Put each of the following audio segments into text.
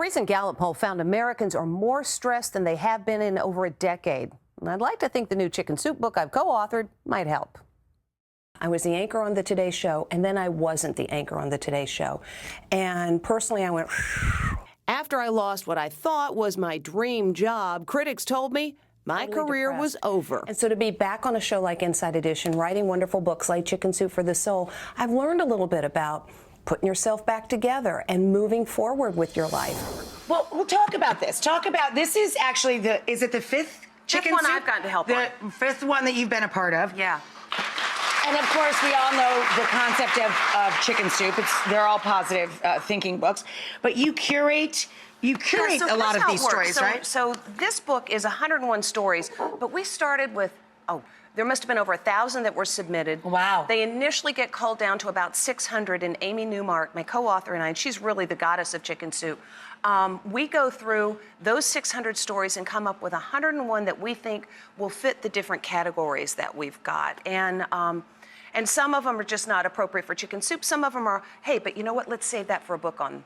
recent Gallup poll found Americans are more stressed than they have been in over a decade. And I'd like to think the new Chicken Soup book I've co-authored might help. I was the anchor on the Today Show, and then I wasn't the anchor on the Today Show. And personally, I went, after I lost what I thought was my dream job, critics told me my career was over. And so to be back on a show like Inside Edition, writing wonderful books like Chicken Soup for the Soul, I've learned a little bit about putting yourself back together and moving forward with your life. Well, we'll talk about this. This is actually is it the fifth Chicken one Soup? I've gotten to help the on. fifth one that you've been a part of. Yeah. And of course, we all know the concept of Chicken Soup. They're all positive thinking books, but you curate a lot of these stories, right? So this book is 101 stories, but we started with, there must have been over 1,000 that were submitted. Wow. They initially get culled down to about 600, and Amy Newmark, my co-author, and I, and she's really the goddess of Chicken Soup, we go through those 600 stories and come up with 101 that we think will fit the different categories that we've got. And some of them are just not appropriate for Chicken Soup. Some of them are, hey, but you know what? Let's save that for a book on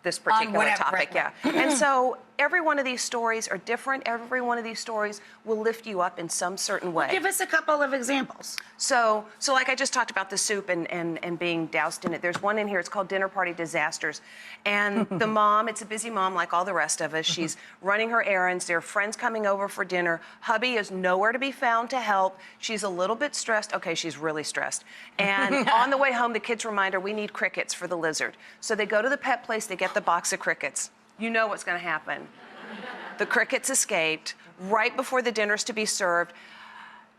this particular topic. Right. Yeah. And so every one of these stories are different. Every one of these stories will lift you up in some certain way. Give us a couple of examples. So like I just talked about the soup and being doused in it. There's one in here, it's called Dinner Party Disasters. And the mom, it's a busy mom like all the rest of us. She's running her errands. There are friends coming over for dinner. Hubby is nowhere to be found to help. She's a little bit stressed. Okay, she's really stressed. And on the way home, the kids remind her, we need crickets for the lizard. So they go to the pet place, they get the box of crickets. You know what's going to happen. The crickets escaped right before the dinner's to be served.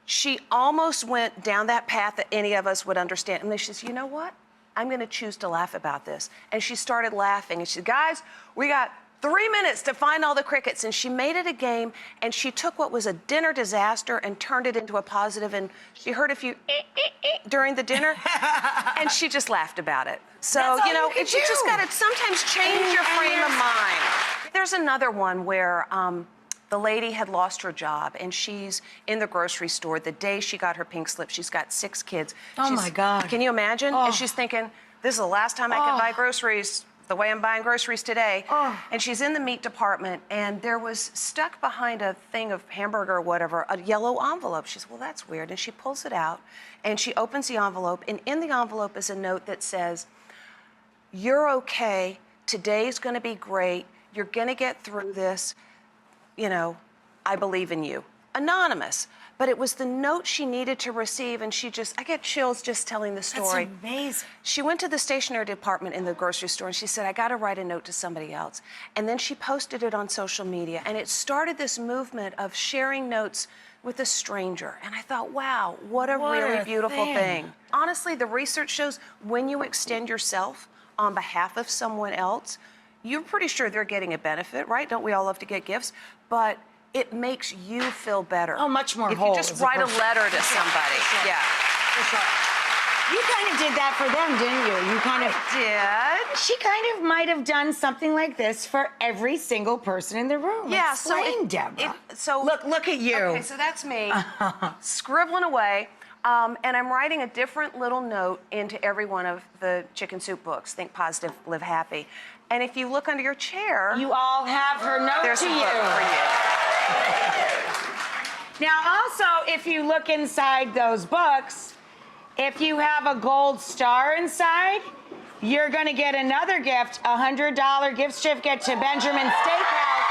She almost went down that path that any of us would understand. And then she says, you know what? I'm going to choose to laugh about this. And she started laughing. And she said, guys, we got 3 minutes to find all the crickets. And she made it a game. And she took what was a dinner disaster and turned it into a positive. And she heard a few during the dinner. And she just laughed about it. So, you know, you just got to sometimes change your frame of mind. There's another one where the lady had lost her job, and she's in the grocery store. The day she got her pink slip, she's got 6 kids. Oh, my God. Can you imagine? And she's thinking, this is the last time I can buy groceries the way I'm buying groceries today. And she's in the meat department, and there was stuck behind a thing of hamburger or whatever, a yellow envelope. She says, well, that's weird. And she pulls it out, and she opens the envelope, and in the envelope is a note that says, you're okay. Today's going to be great. You're going to get through this. You know, I believe in you. Anonymous. But it was the note she needed to receive, and I get chills just telling the story. That's amazing. She went to the stationery department in the grocery store, and she said, I got to write a note to somebody else. And then she posted it on social media, and it started this movement of sharing notes with a stranger. And I thought, wow, what a really beautiful thing. Honestly, the research shows when you extend yourself on behalf of someone else, you're pretty sure they're getting a benefit, right? Don't we all love to get gifts? But it makes you feel better. Oh, much more if whole. You just write a letter to somebody. Sure. Yeah. For sure. You kind of did that for them, didn't you? I did. She kind of might have done something like this for every single person in the room. Yeah. Explain, Deborah. Look at you. Okay, so that's me scribbling away. And I'm writing a different little note into every one of the Chicken Soup books. Think positive, live happy. And if you look under your chair, you all have her note there's to a book for you. Now, also, if you look inside those books, if you have a gold star inside, you're going to get another gift, a $100 gift certificate to Benjamin Steakhouse.